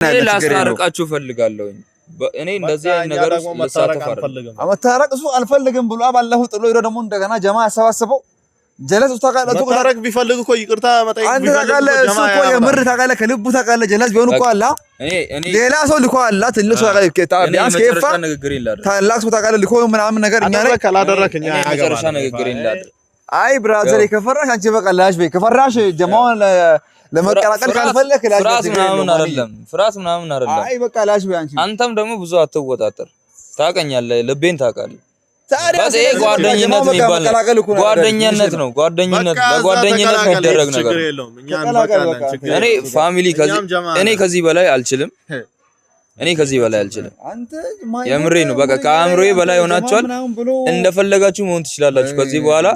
ላስታርቃችሁ ፈልጋለሁኝ እኔ እንደዚህ አይነት ነገር ልሳተፍ አልፈልግም አመታረቅ እሱ አልፈልግም ብሎ አባላሁ ጥሎ ይሮ ደግሞ እንደገና ጀማ ያሰባሰበው ጀለስ ውስጥ ታቃለ መታረቅ ቢፈልግ እኮ ይቅርታ መጠየቅ አንተ ታቃለ እሱ እኮ የምር ታቃለ ከልቡ ታቃለ ጀለስ ቢሆን እኮ አላ ሌላ ሰው ልኮ አላ ትልቅ ሰው ታቃለ ቢያንስ ከፋ ታላቅ ሰው ታቃለ ልኮ ምናምን ነገር እኛ ላይ ካላደረከኛ መጨረሻ ንግግር ይላል አይ ብራዘር ከፈራሽ አንቺ በቀላሽ በይ ከፈራሽ ጀማውን ለመቀላቀል ካልፈለክ ፍራስ ምናምን አይደለም አይ በቀላሽ በይ አንቺ አንተም ደግሞ ብዙ አትወጣጠር ታቀኛለህ ልቤን ታቃለ ታዲያ ጓደኝነት የሚባል ጓደኝነት ነው ለጓደኝነት የሚደረግ ነገር እኔ ፋሚሊ ከዚህ በላይ አልችልም አንተ የምሬ ነው በቃ ከአእምሮዬ በላይ ሆናችኋል እንደፈለጋችሁ መሆን ትችላላችሁ ከዚህ በኋላ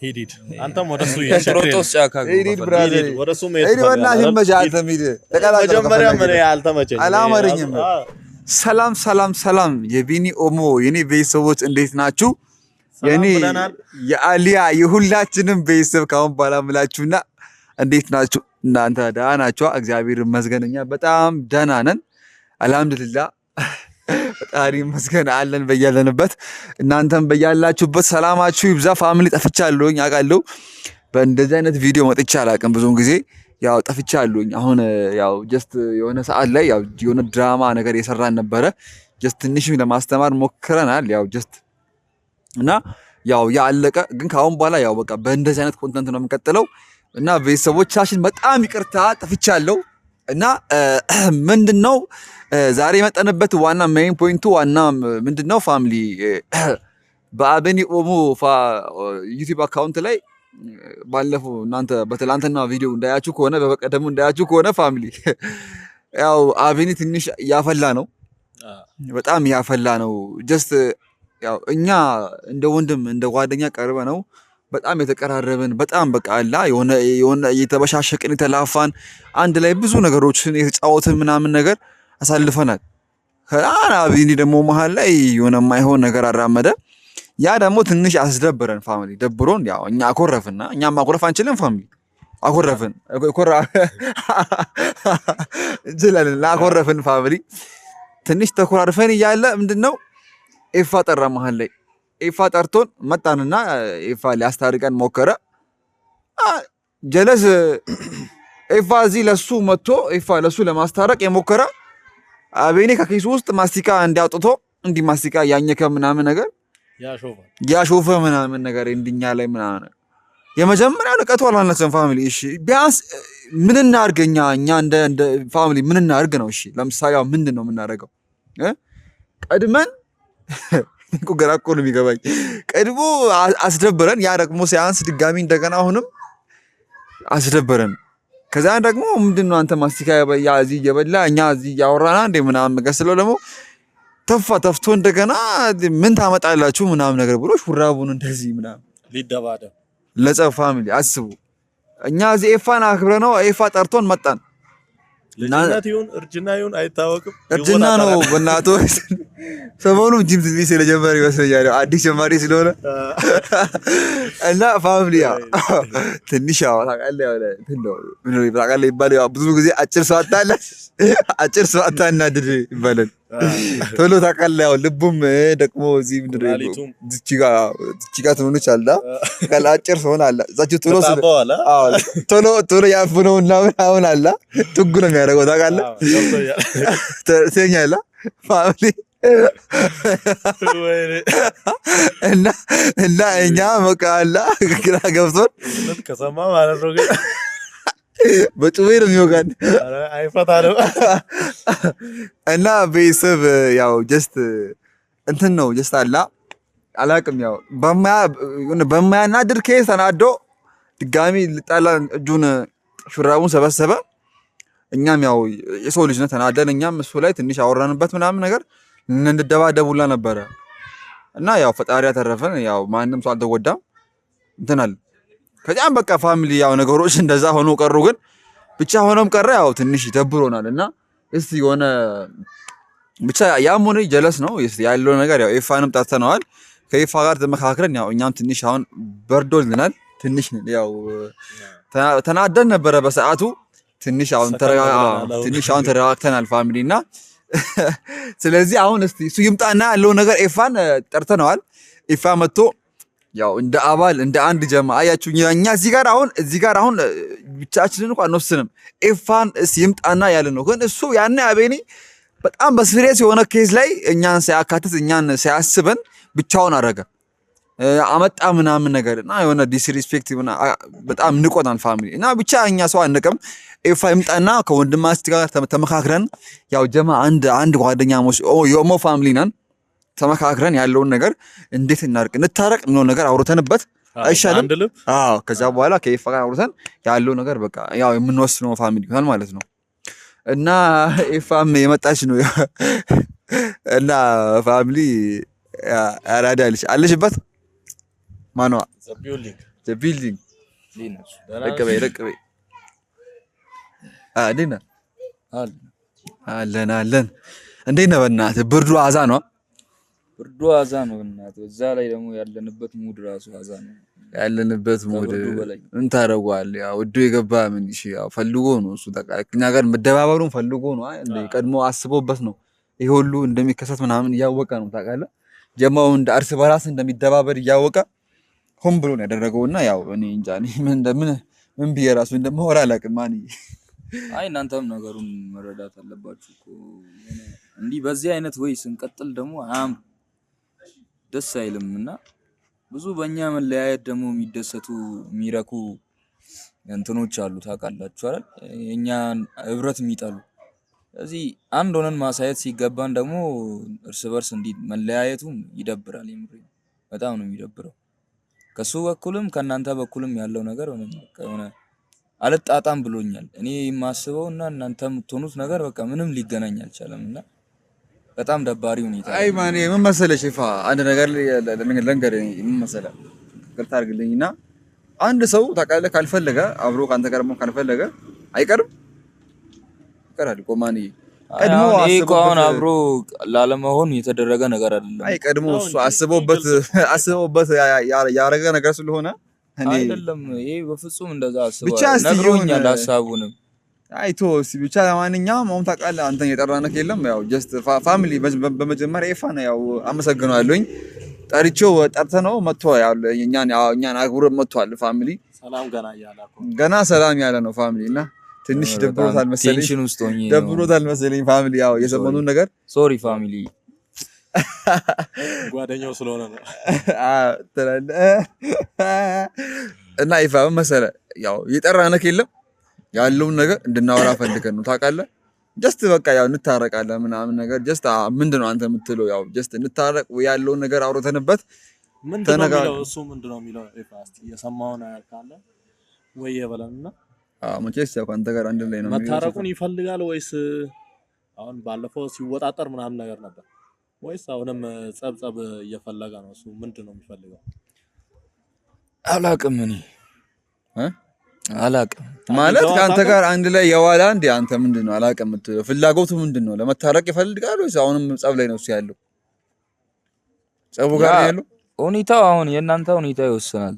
ሂድ አንተም ወደሱ ይሽሮጦስ ጫካ ሂድ ብራዘር ወደሱ በእናትህ መጃት ሂድ መጀመሪያ ምን ያልተመቸኝ አላማረኝም ሰላም የቢኒ ኦሞ የኔ ቤተሰቦች እንዴት ናችሁ የኔ የአሊያ የሁላችንም ቤተሰብ ካሁን በኋላ ምላችሁና እንዴት ናችሁ እናንተ ደህና ናችሁ እግዚአብሔር ይመስገን በጣም ደህና ነን አልহামዱሊላህ ፈጣሪ ይመስገን አለን በያለንበት እናንተም በያላችሁበት ሰላማችሁ ይብዛ ፋሚሊ ጠፍቻለሁኝ አውቃለሁ በእንደዚህ አይነት ቪዲዮ መጥቻ አላውቅም ብዙውን ጊዜ ያው ጠፍቻለሁኝ አሁን ያው ጀስት የሆነ ሰዓት ላይ ያው የሆነ ድራማ ነገር የሰራን ነበረ ጀስት ትንሽም ለማስተማር ሞክረናል ያው ጀስት እና ያው ያለቀ ግን ካሁን በኋላ ያው በቃ በእንደዚህ አይነት ኮንተንት ነው የምንቀጥለው እና ቤተሰቦቻችን በጣም ይቅርታ ጠፍቻለሁ እና ምንድነው ዛሬ የመጣንበት ዋና ሜን ፖይንቱ ዋና ምንድነው ፋሚሊ በአቤኒ ኦሞ ዩቲዩብ አካውንት ላይ ባለፈው እናንተ በትላንትና ቪዲዮ እንዳያችሁ ከሆነ በበቀደሙ እንዳያችሁ ከሆነ ፋሚሊ ያው አቤኒ ትንሽ ያፈላ ነው በጣም ያፈላ ነው ጀስት ያው እኛ እንደ ወንድም እንደ ጓደኛ ቀርበ ነው በጣም የተቀራረብን በጣም በቃ አላ የሆነ የተበሻሸቅን የተላፋን አንድ ላይ ብዙ ነገሮችን የተጫወትን ምናምን ነገር አሳልፈናል አቤኒ ደግሞ መሃል ላይ የሆነ ማይሆን ነገር አራመደ ያ ደግሞ ትንሽ አስደብረን ፋሚሊ ደብሮን ያው እኛ አኮረፍና እኛም ማኮረፍ አንችልም ፋሚሊ አኮረፍን እንችላለን አኮረፍን ፋሚሊ ትንሽ ተኮራርፈን እያለ ምንድነው ኤፋ ጠራ መሃል ላይ ኤፋ ጠርቶን መጣንና ኤፋ ሊያስታርቀን ሞከረ ጀለስ ኤፋ እዚህ ለሱ መጥቶ ኤፋ ለሱ ለማስታረቅ የሞከረ አቤኒ ከኪሱ ውስጥ ማስቲካ እንዲያውጥቶ እንዲህ ማስቲካ ያኘከ ምናምን ነገር ያሾፈ ምናምን ነገር እንድኛ ላይ ምናምን የመጀመሪያው ለቀቱ አላነሰን ፋሚሊ እሺ ቢያንስ ምን እናርገኛ እኛ እንደ ፋሚሊ ምን እናርግ ነው እሺ ለምሳሌ ምንድነው የምናደርገው ቀድመን እኮ ገራቆ ነው የሚገባኝ ቀድሞ አስደብረን ያ ደግሞ ሲያንስ ድጋሚ እንደገና አሁንም አስደብረን ከዛ ደግሞ ምንድነው አንተ ማስቲካ ያዚ እየበላ እኛ እዚህ ያወራና እንደ ምናምን ገስለው ደግሞ ተፍቶ እንደገና ምን ታመጣላችሁ ምናምን ነገር ብሎ ሹራቡን እንደዚህ ምናምን ሊደባደ ለጸ ፋሚሊ አስቡ እኛ እዚህ ኤፋን አክብረ ነው ኤፋ ጠርቶን መጣን ለናቲውን እርጅናዩን አይታወቅም እርጅና ነው በእናቱ ሰሞኑን ጂም ትንሽ ስለጀመረ ይመስለኛል አዲስ ጀማሪ ስለሆነ እና ፋሚሊ ያው ትንሽ ያው ታውቃለህ ያው ምን ነው ታውቃለህ ይባላል ብዙ ጊዜ አጭር ሰው አታናድድ ይባላል ቶሎ ታውቃለህ ያው ልቡም ደግሞ እዚህ ምንድነው እቺጋ ትሆነች አላ ካለ አጭር ሰው አላ እዛችሁ ቶሎ ያፍነውና አሁን አላ ጥጉ ነው የሚያደርገው ታውቃለህ ተኛላ ፋሚሊ እና እኛ መቃላ ግራ ገብቶን ከሰማ ማለት ነው ግን በጭዌ ነው የሚወጋን አይፈታንም እና ቤተሰብ ያው ጀስት እንትን ነው ጀስት አላቅም ያው በማያናድር ኬስ ተናዶ ድጋሚ ልጣላ እጁን ሹራቡን ሰበሰበ እኛም ያው የሰው ልጅ ነው ተናደን እኛም እሱ ላይ ትንሽ አወራንበት ምናምን ነገር እንደደባደቡላ ነበረ እና ያው ፈጣሪ ያተረፈን ያው ማንንም ሰው አልተጎዳም እንትናል ከዛም በቃ ፋሚሊ ያው ነገሮች እንደዛ ሆኖ ቀሩ ግን ብቻ ሆኖም ቀረ ያው ትንሽ ይደብሮናልና እስቲ የሆነ ብቻ ያም ሆነ ጀለስ ነው ያለው ነገር ያው ኤፋንም ታተነዋል ከኤፋ ጋር ተመካክረን ያው እኛም ትንሽ አሁን በርዶልናል ትንሽ ያው ተናደን ነበረ በሰዓቱ ትንሽ አሁን ተረጋግተናል ፋሚሊና ስለዚህ አሁን እስቲ እሱ ይምጣና ያለው ነገር ኤፋን ጠርተነዋል። ኤፋ መጥቶ ያው እንደ አባል እንደ አንድ ጀማ አያችሁ እኛ እዚህ ጋር አሁን ብቻችንን እንኳን አንወስንም። ኤፋን ይምጣና ያለ ነው። ግን እሱ ያኔ አቤኒ በጣም በሲሪየስ የሆነ ኬዝ ላይ እኛን ሳያካትት እኛን ሳያስበን ብቻውን አረጋ አመጣ ምናምን ነገርና የሆነ ዲስሪስፔክት በጣም ንቆናል ፋሚሊ እና ብቻ እኛ ሰው አንቀም። ኤፋ ይምጣና ከወንድማችን ጋር ተመካክረን ያው ጀማ አንድ ጓደኛሞች የኦሞ ፋሚሊ ነን ተመካክረን ያለውን ነገር እንዴት እናርቅ እንታረቅ ነው ነገር አውርተንበት አይሻልም? አዎ ከዛ በኋላ ከኤፋ ጋር አውርተን ያለው ነገር በቃ ያው የምንወስነው ፋሚሊ ይሆናል ማለት ነው። እና ኤፋም የመጣች ነው እና ፋሚሊ አራዳልሽ አለሽበት ማኗ ዘ ቢልዲንግ ለቀበይ አዲና አለን እንዴት ነው በእናትህ? ብርዱ አዛ ነው በእናትህ። እዛ ላይ ደግሞ ያለንበት ሙድ ራሱ አዛ ነው ያለንበት ሙድ እንታረጋል። ያው ወዶ የገባ ምን እሺ ያው ፈልጎ ነው እሱ እኛ ጋር መደባበሩን ፈልጎ ነው እንዴ ቀድሞ አስቦበት ነው ይሄ ሁሉ እንደሚከሰት ምናምን እያወቀ ነው ታውቃለህ። ጀማው እንደ አርስ በራስ እንደሚደባበር እያወቀ ሆን ብሎ ነው ያደረገውና ያው እኔ እንጃ ምን ብዬ ራሱ እንደማወራ አላውቅም። አይ እናንተም ነገሩን መረዳት አለባችሁ እኮ እንዲህ በዚህ አይነት ወይ ስንቀጥል ደግሞ ደስ አይልምና ብዙ በእኛ መለያየት ደግሞ የሚደሰቱ የሚረኩ እንትኖች አሉ ታውቃላችሁ አይደል? የኛን ህብረት የሚጠሉ ስለዚህ አንድ ሆነን ማሳየት ሲገባን ደግሞ እርስ በርስ እንዲህ መለያየቱም ይደብራል። የምር በጣም ነው የሚደብረው። ከሱ በኩልም ከናንተ በኩልም ያለው ነገር ሆነ አልጣጣም ብሎኛል። እኔ የማስበው እና እናንተ የምትሆኑት ነገር በቃ ምንም ሊገናኝ አልቻለምና በጣም ደባሪ ሁኔታ። አይ ማን ምን መሰለሽ ይፋ አንድ ነገር ለንገር ምን መሰለህ ቅርታ አድርግልኝና አንድ ሰው ታውቃለህ ካልፈለገ አብሮ ካንተ ጋር መሆን ካልፈለገ አይቀርም ይቀራል እኮ ማን ቀድሞ አሁን አብሮ ላለመሆን የተደረገ ነገር አይደለም። አይ ቀድሞ እሱ አስቦበት ያረገ ነገር ስለሆነ አይደለም። ይሄ በፍጹም እንደዛ አስበው ነግሮኛል ሐሳቡንም አይቶ ብቻ ለማንኛውም አሁን ታውቃለህ አንተን የጠራነክ የለም ያው ጀስት ፋሚሊ በመጀመሪያ ኤፋ ነው ያው አመሰግናለሁኝ ጠርቼው ጠርተነው መጥቶ ያው እኛን አክብሮ መጥቷል። ፋሚሊ ገና ሰላም ያለ ነው ፋሚሊ እና ትንሽ ደብሮታል መሰለኝ ፋሚሊ ያው የሰሞኑን ነገር ሶሪ ፋሚሊ ጓደኛው ስለሆነ ነው እና ኤፋ መሰለ ያው የጠራነክ የለም ያለውን ነገር እንድናወራ ፈልገን ነው ታውቃለህ። ጀስት በቃ ያው እንታረቃለን ምናምን ነገር ጀስት ምንድነው አንተ የምትለው ያው ጀስት እንታረቅ ያለውን ነገር አውርተንበት ምንድነው እሱ ምንድነው የሚለው ኤፋስቲ የሰማው ነው ያልካለ ወይ የበለንና መቼስ ያው አንተ ጋር አንድ ላይ ነው መታረቁን ይፈልጋል ወይስ አሁን ባለፈው ሲወጣጠር ምናምን ነገር ነበር ወይስ አሁንም ጸብጸብ እየፈለገ ነው? እሱ ምንድነው የሚፈልገው? አላውቅም እኔ አላውቅም ማለት ከአንተ ጋር አንድ ላይ የዋላ እንዴ አንተ ምንድነው አላውቅም የምትለው ፍላጎቱ ምንድነው? ለመታረቅ ይፈልጋል ወይስ አሁንም ጸብ ላይ ነው እሱ ያለው? ጸቡ ጋር ያለው ሁኔታው አሁን የእናንተ ሁኔታ ይወስናል።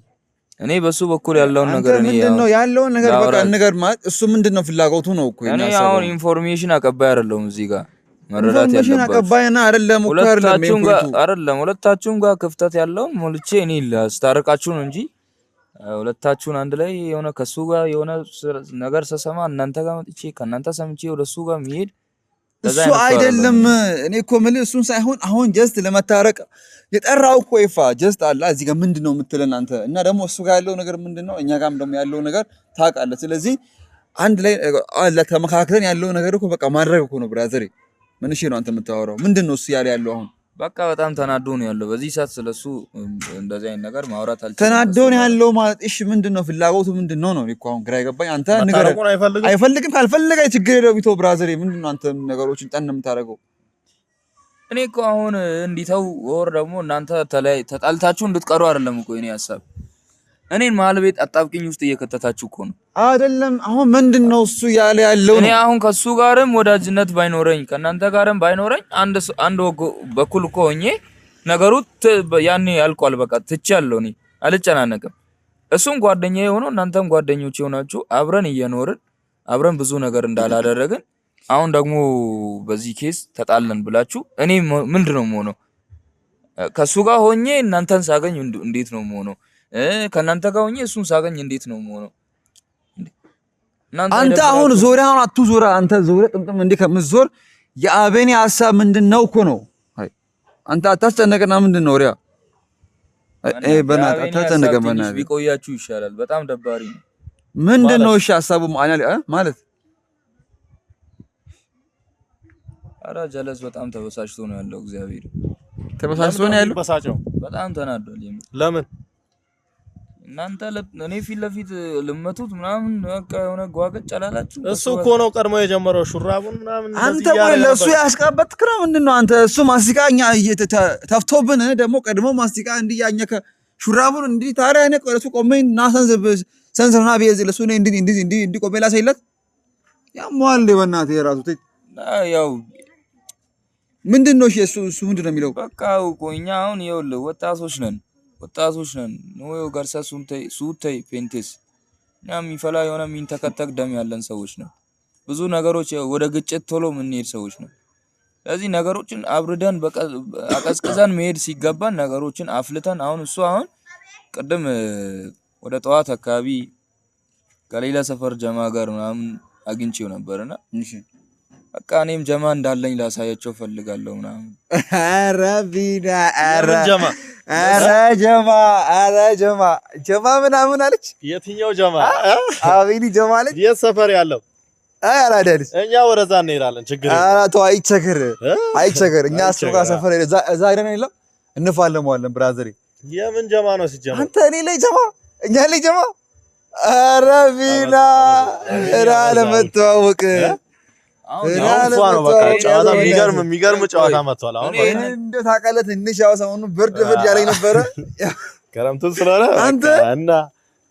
እኔ በሱ በኩል ያለውን ነገር ምንድነው ያለውን ነገር በቃ ነገር ማለት እሱ ምንድነው ፍላጎቱ ነው እኮ እኔ አሁን ኢንፎርሜሽን አቀባይ አይደለሁም እዚህ ጋር መረዳት ያለበት ኢንፎርሜሽን አቀባይና አይደለም እኮ አይደለም ሁለታችሁም ጋር ክፍተት ያለው ሞልቼ እኔ ላስታርቃችሁ ነው እንጂ ሁለታችሁን አንድ ላይ የሆነ ከሱ ጋር የሆነ ነገር ሰሰማ እናንተ ጋር መጥቼ ከናንተ ሰምቼ ወደሱ ጋር መሄድ እሱ አይደለም። እኔ እኮ ማለት እሱን ሳይሆን አሁን ጀስት ለመታረቅ የጠራው እኮ ይፋ ጀስት አላ እዚህ ጋር ምንድነው የምትለን አንተ እና ደግሞ እሱ ጋር ያለው ነገር ምንድነው እኛ ጋርም ደግሞ ያለው ነገር ታውቃለህ። ስለዚህ አንድ ላይ ለተመካክረን ያለው ነገር እኮ በቃ ማድረግ እኮ ነው ብራዘር። ምን እሺ ነው አንተ የምታወራው ምንድነው እሱ ያለው አሁን በቃ በጣም ተናዶ ነው ያለው በዚህ ሰዓት ስለሱ እንደዚህ አይነት ነገር ማውራት አልችልም። ተናዶ ነው ያለው ማለት እሺ ምንድነው ፍላጎቱ ምንድነው ነው እኮ አሁን ግራ ይገባኝ። አንተ ነገር አይፈልግም ካልፈለገ ችግር የለውም ቢቶ ብራዘር ምንድነው አንተ ነገሮችን ጠን የምታደርገው? እኔ እኮ አሁን እንዲተው ወር ደግሞ እናንተ ተጣልታችሁ እንድትቀሩ አይደለም እኮ እኔ ሐሳብ እኔን መሀል ቤት አጣብቂኝ ውስጥ እየከተታችሁ እኮ ነው አይደለም። አሁን ምንድነው እሱ ያለው እኔ አሁን ከሱ ጋርም ወዳጅነት ባይኖረኝ ከናንተ ጋርም ባይኖረኝ አንድ በኩል እኮ ሆኜ ነገሩ ያኔ ያልቋል። በቃ ትቻለሁ እኔ አልጨናነቅም። እሱም ጓደኛዬ ሆኖ እናንተም ጓደኞቼ ሆናችሁ አብረን እየኖርን አብረን ብዙ ነገር እንዳላደረግን አሁን ደግሞ በዚህ ኬስ ተጣለን ብላችሁ እኔ ምንድነው የምሆነው? ከሱ ጋር ሆኜ እናንተን ሳገኝ እንዴት ነው የምሆነው? ከእናንተ ጋር ሆኜ እሱን ሳገኝ እንዴት ነው የምሆነው? አንተ አሁን ዙሪያውን አትዞራ። አንተ ዙሪያ ጥምጥም እንዴ ከምትዞር የአቤኔ ሐሳብ ምንድነው እኮ ነው። አንተ አታስጨነቅና ምንድነው ሪያ በእናትህ አታስጨነቅ። በእናትህ ቢቆያችሁ ይሻላል። በጣም ደባሪ ነው። ምንድነው? እሺ ሐሳቡ ማለት ኧረ ጀለስ በጣም ተበሳጭቶ ነው ያለው። እግዚአብሔር ተበሳጭቶ ነው ያለው። በጣም ተናዷል። ለምን እናንተ እኔ ፊት ለፊት ልመቱት ምናምን በቃ የሆነ ጓገጭ አላላችሁ? እሱ እኮ ነው ቀድሞ የጀመረው ሹራቡን ምናምን። አንተ ወይ ለሱ ያስቀበጥክ ነው ምንድነው? አንተ እሱ ማስቲካኛ ተፍቶብን ደግሞ ቀድሞ ማስቲካ እንዲያኘከ ሹራቡን እንዲ ታዲያ እኔ ቆለሱ ቆመኝ ሰንሰና ቢይዝ ለሱ ነው እንዲ ቆሜ ላሳይለት ያሟል። በእናትህ የራሱ ያው ምንድነው? እሱ ምንድነው የሚለው? በቃ እኛ አሁን ይኸውልህ ወጣቶች ነን ነው ጋርሳ ሱተይ ፔንቴስ እኛ የሚፈላ የሆነ የሚንተከተክ ደም ያለን ሰዎች ነው። ብዙ ነገሮች ወደ ግጭት ቶሎ የምንሄድ ሰዎች ነው። ስለዚህ ነገሮችን አብርደን አቀዝቅዘን መሄድ ሲገባን ነገሮችን አፍልተን አሁን ቅድም ወደ ጠዋት አካባቢ ከሌላ ሰፈር ጀማ ጋር ምናምን አግኝቼው ነበርና በቃ እኔም ጀማ እንዳለኝ ላሳያቸው ፈልጋለሁ ምናምን። ኧረ ቢና ኧረ ጀማ ምናምን አለች። የትኛው ጀማ? አቤኒ ጀማ አለች። የት ሰፈር ያለው? አራዳልስ እኛ ወደዛ እንሄዳለን። ችግር ኧረ ተው አይቸገር። እኛ እሱ ጋር ሰፈር እዛ ሄደን የለም እንፋለመዋለን። ብራዘሬ የምን ጀማ ነው ሲጀመር? አንተ እኔ ላይ ጀማ እኛ ላይ ጀማ። ኧረ ቢና ኧረ ለመተዋወቅ የሚገርም ጨዋታ መጥቷል። አሁን እንደው ታውቃለህ ትንሽ ያው ሰሞኑን ብርድ ያለኝ ነበረ ክረምቱን ስለሆነ እና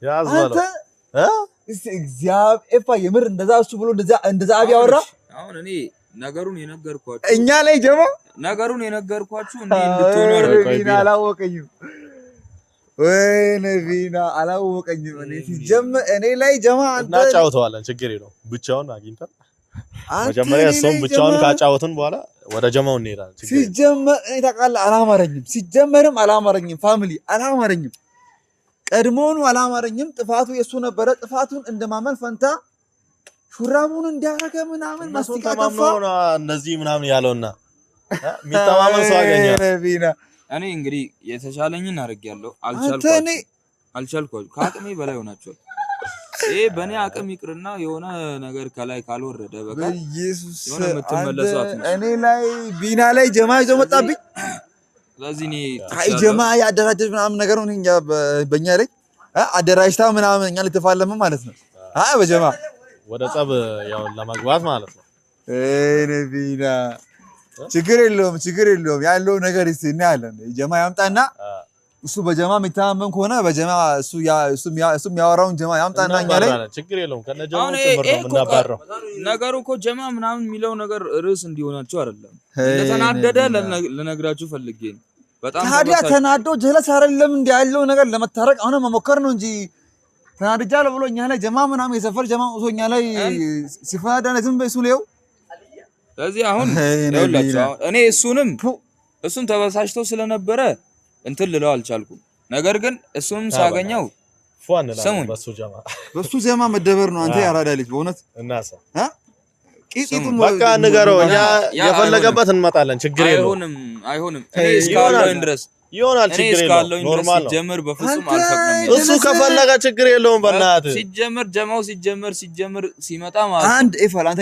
ያዝባለው እግዚአብሔር የምር እንደዛ እሱ ብሎ እንደዛ አብ ያወራ። አሁን እኔ ነገሩን የነገርኳችሁ እኛ ላይ ጀማ እንዴ እንድትሆኑ ቢና አላወቀኝም ወይ ነቢና አላወቀኝም። እኔ ላይ ጀማ እናጫውተዋለን። ችግር የለውም። ብቻውን አግኝተን መጀመሪያ እሱም ብቻውን ካጫወቱን በኋላ ወደ ጀማው እንሄዳለን። ሲጀመር እኔ ታውቃለህ አላማረኝም። ፋሚሊ አላማረኝም። ቀድሞውኑ አላማረኝም። ጥፋቱ የሱ ነበረ። ጥፋቱን እንደማመን ፈንታ ሹራቡን እንዲያረገ ምናምን ማስቲካ ተፋ እነዚህ ምናምን ያለውና የሚተማመን ሰው አገኘ። እኔ እንግዲህ የተሻለኝን አድርጌያለሁ። አልቻልኳችሁ። ከአቅሜ በላይ ሆናችኋል። በእኔ አቅም ይቅርና የሆነ ነገር ከላይ ካልወረደ በቃ ኢየሱስ የሆነ የምትመለሱት እኔ ላይ ቢና ላይ ጀማ ይዞ መጣብኝ። ስለዚህ እኔ ጀማ ያደራጀች ምናምን ነገር ነው እንኛ በእኛ ላይ አደራጅታ ምናምን እኛ ልትፋለም ማለት ነው። በጀማ ወደ ጸብ ያው ለመግባት ማለት ነው። ቢና ችግር የለውም ያለው ነገር እናያለን። ጀማ ያምጣና እሱ በጀማ የሚተማመን ከሆነ በጀማ እሱ የሚያወራውን ጀማ ያምጣና እኛ ላይ ችግር የለውም። ከነጀማው ጭምር ነው የምናባረው። ነገሩ እኮ ጀማ ምናምን የሚለው ነገር ርዕስ እንዲሆናችሁ አይደለም። ለተናደደ ልነግራችሁ ፈልጌ ነው። በጣም ታዲያ ተናዶ ጀለስ አይደለም እንዴ ያለው ነገር ለመታረቅ አሁን መሞከር ነው እንጂ ተናድጃለሁ ብሎ እኛ ላይ ጀማ ምናምን የሰፈር ጀማ እኛ ላይ ሲፈናዳ ዝም በሱ ነው። ስለዚህ አሁን ይኸውላችሁ እኔ እሱን ተበሳጭቶ ስለነበረ እንትን ልለው አልቻልኩም። ነገር ግን እሱም ሳገኘው ፏን ነው በሱ ጀማ መደበር ነው። አንተ ያራዳ ልጅ በእውነት እናሳ ቂቂቱም በቃ ንገረው። እኛ የፈለገበት እንመጣለን። ችግር የለውም። አይሆንም እኔ እስካለሁኝ ድረስ ይሆናል። ችግር የለውም። ኖርማል ነው። ሲጀመር በፍጹም አልፈቅድም። እሱ ከፈለገ ችግር የለውም። በእናትህ ሲጀመር ጀማው ሲጀመር ሲመጣ ማለት አንድ ኢፋል አንተ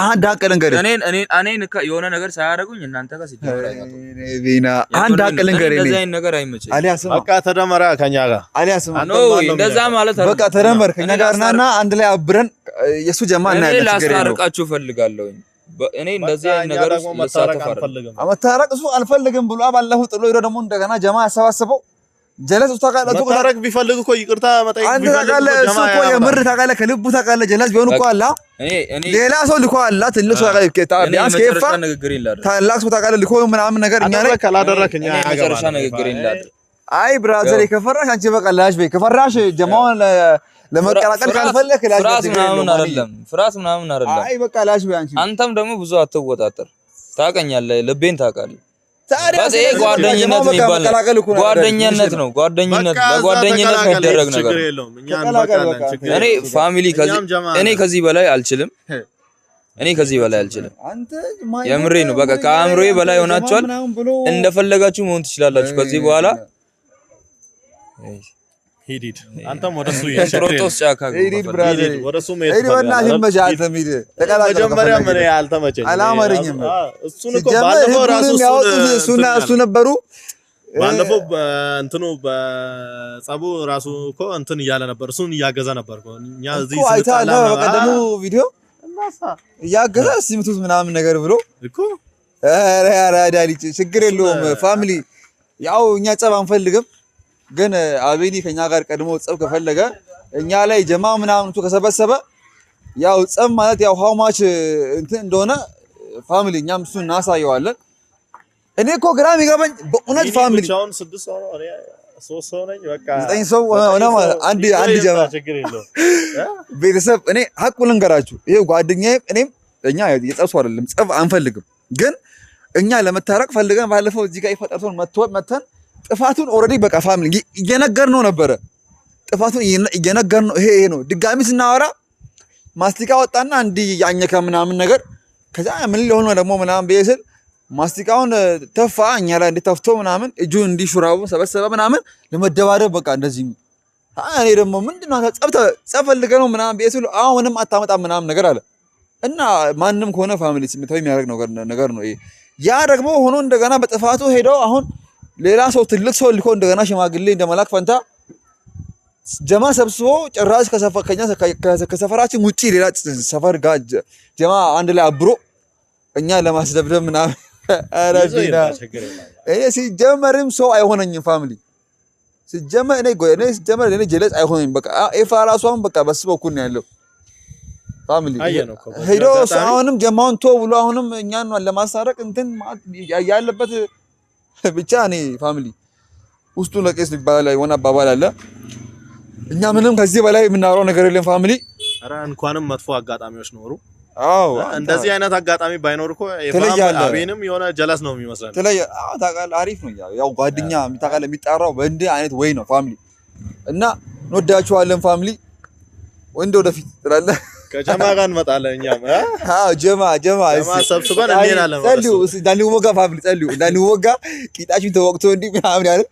አንድ አቀለንገር እኔን የሆነ ነገር ሳያደርጉኝ እናንተ ጋር ሲጀመር አይመጡም። ቢና አንድ አቀለንገር እንደዛ አይነት ነገር አይመቸኝም። አሊያስ በቃ ተደመራ ከኛ ጋር አሊያስ እንደዛ ማለት አይደለም። በቃ ተደመር ከኛ ጋርና አንድ ላይ አብረን የሱ ጀማ እናያለን። ችግር የለውም። ላስታርቃችሁ ፈልጋለሁ። እኔ እንደዚህ አይነት ነገር ልሳተፍ አይደለም። መታረቅ እሱ አልፈልግም ብሎ ባለፈው ጥሎ ሄዶ ደግሞ እንደገና ጀማ ያሰባሰበው ጀለስ እሱ ታውቃለህ። መታረቅ ቢፈልግ እኮ ይቅርታ መጠየቅ ቢፈልግ እሱ እኮ የምር ታውቃለህ ከልቡ ታውቃለህ። ጀለስ ቢሆን እኮ አላ ሌላ ሰው ልኮ አላ ትልቅ ሰው ቢያንስ ከፋ ታላቅ ሰው ታውቃለህ ልኮ ምናምን ነገር እኛ ላይ ካላደረክ እኛ መጨረሻ ንግግሬን ላድርግ። አይ ብራዘር ከፈራሽ አንቺ በቃ ላሽ በይ ከፈራሽ ጀማውን ለመቀላቀል ካልፈለክ ላሽ ፍራስ ምናምን አይደለም። አይ በቃ ላሽ ቢያንቺ አንተም ደግሞ ብዙ አትወጣጠር። ታውቀኛለህ፣ ልቤን ታውቃለህ። ታዲያ ጓደኝነት የሚባል ጓደኝነት ነው። በጓደኝነት የሚደረግ ነገር እኔ ፋሚሊ ከዚህ በላይ አልችልም። የምሬ ነው። በቃ ከአእምሮዬ በላይ ሆናችኋል። እንደፈለጋችሁ መሆን ትችላላችሁ ከዚህ በኋላ። ሂድ አንተም ወደሱ ሮጦስ ጫካ ወደሱ አላማረኝም። እሱን እኮ ባለፈው ራሱ እሱ ነበሩ። ባለፈው እንትኑ በጸቡ ራሱ እኮ እንትን እያለ ነበር፣ እሱን እያገዘ ነበር እኮ እኛ እዚህ አይታለ በቀደሙ ቪዲዮ እያገዘ ሲምቱት ምናምን ነገር ብሎ እኮ ኧረ ዳሊጭ ችግር የለውም ፋሚሊ። ያው እኛ ጸብ አንፈልግም፣ ግን አቤኒ ከኛ ጋር ቀድሞ ጸብ ከፈለገ እኛ ላይ ጀማ ምናምን ከሰበሰበ ያው ጸብ ማለት ያው ሃው ማች እንትን እንደሆነ ፋሚሊ እኛም እሱን እናሳየዋለን። እኔ እኮ ግራ የሚገባኝ በእውነት ፋሚሊ ብቻውን 6 ሰው ነው፣ እኔ 3 ሰው ነኝ። በቃ 9 ሰው ሆነ ማለት አንድ ጀማ ቤተሰብ። እኔ ሀቁን ልንገራችሁ፣ ይሄ ጓደኛዬ እኔም እኛ የጸብ ሰው አይደለም፣ ጸብ አንፈልግም፣ ግን እኛ ለመታረቅ ፈልገን ባለፈው እዚህ ጋር ይፈጠርቶን መተን ጥፋቱን ኦልሬዲ በቃ ፋሚሊ እየነገርነው ነበረ። ጥፋቱን እየነገርነው ይሄ ነው። ድጋሚ ስናወራ ማስቲካ ወጣና እንዲህ ያኘከ ምናምን ነገር ከዛ ምን ሊሆን ነው ደግሞ ምናምን በየስል ማስቲካውን ተፋ እኛ ላይ እንዲተፍቶ ምናምን እጁን እንዲሹራቡ ሰበሰበ ምናምን ለመደባደብ በቃ እንደዚህ። እኔ ደግሞ ምንድነው ጸብ ፈልገህ ነው ምናምን በየስል አሁንም አታመጣ ምናምን ነገር አለ እና ማንንም ከሆነ ፋሚሊ ስሜታዊ የሚያደርግ ነገር ነው ይሄ። ያ ደግሞ ሆኖ እንደገና በጥፋቱ ሄዶ አሁን ሌላ ሰው ትልቅ ሰው ልኮ እንደገና ሽማግሌ እንደመላክ ፈንታ ጀማ ሰብስቦ ጭራሽ ከሰፈራችን ውጪ ሌላ ሰፈር ጋር ጀማ አንድ ላይ አብሮ እኛ ለማስደብደብ ምናምን አራዲና እኔ ሲጀመርም ሰው አይሆነኝም ፋሚሊ ሲጀመር እኔ ጀለስ አይሆነኝም። በቃ ኤፋ ራሷን በቃ በሱ በኩል ነው ያለው ፋሚሊ ሄዶ አሁንም ጀማውን ቶ ብሎ አሁንም እኛን ለማሳረቅ እንትን ያለበት ብቻ እኔ ፋሚሊ ውስጡ ለቄስ ይባላል የሆነ አባባል አለ። እኛ ምንም ከዚህ በላይ የምናወራው ነገር የለም ፋሚሊ። ኧረ እንኳንም መጥፎ አጋጣሚዎች ኖሩ። አዎ እንደዚህ አይነት አጋጣሚ ባይኖር እኮ አቤንም የሆነ ጀለስ ነው የሚመስለው። ታውቃለህ አሪፍ ነው ያው ጓደኛ ታውቃለህ የሚጣራው በእንዲህ አይነት ወይ ነው ፋሚሊ። እና እንወዳችኋለን ፋሚሊ። ወንድ ወደፊት ትላለህ ከጀማ ጋር እንመጣለን እኛም ጀማ ሰብስበን እንሄዳለን። ጸልዩ እንዳንወጋ ፋሚሊ ጸልዩ እንዳንወጋ ቂጣችን ተወቅቶ እንዲህ ምናምን ያለ